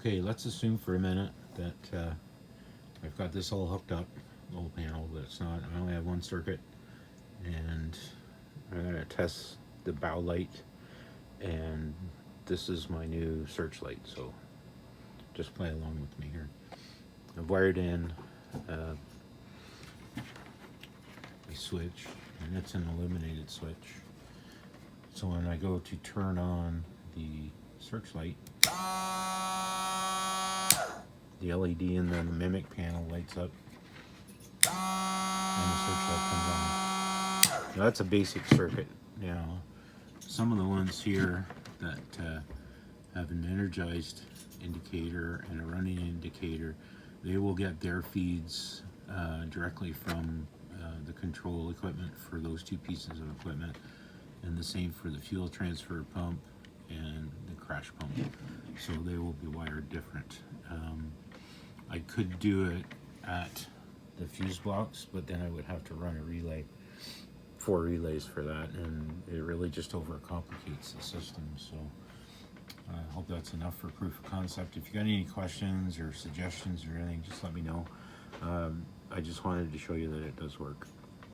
Okay, let's assume for a minute that I've got this all hooked up, the whole panel, but it's not. I only have one circuit, and I'm going to test the bow light, and this is my new searchlight, so just play along with me here. I've wired in a switch, and it's an illuminated switch. So when I go to turn on the searchlight, the LED in the mimic panel lights up, and the searchlight comes on. Now that's a basic circuit. Now, some of the ones here that have an energized indicator and a running indicator, they will get their feeds directly from the control equipment for those two pieces of equipment, and the same for the fuel transfer pump and the crash pump. So they will be wired different. I could do it at the fuse blocks, but then I would have to run a relay, 4 relays for that, and it really just overcomplicates the system. So I hope that's enough for proof of concept. If you got any questions or suggestions or anything, just let me know. I just wanted to show you that it does work.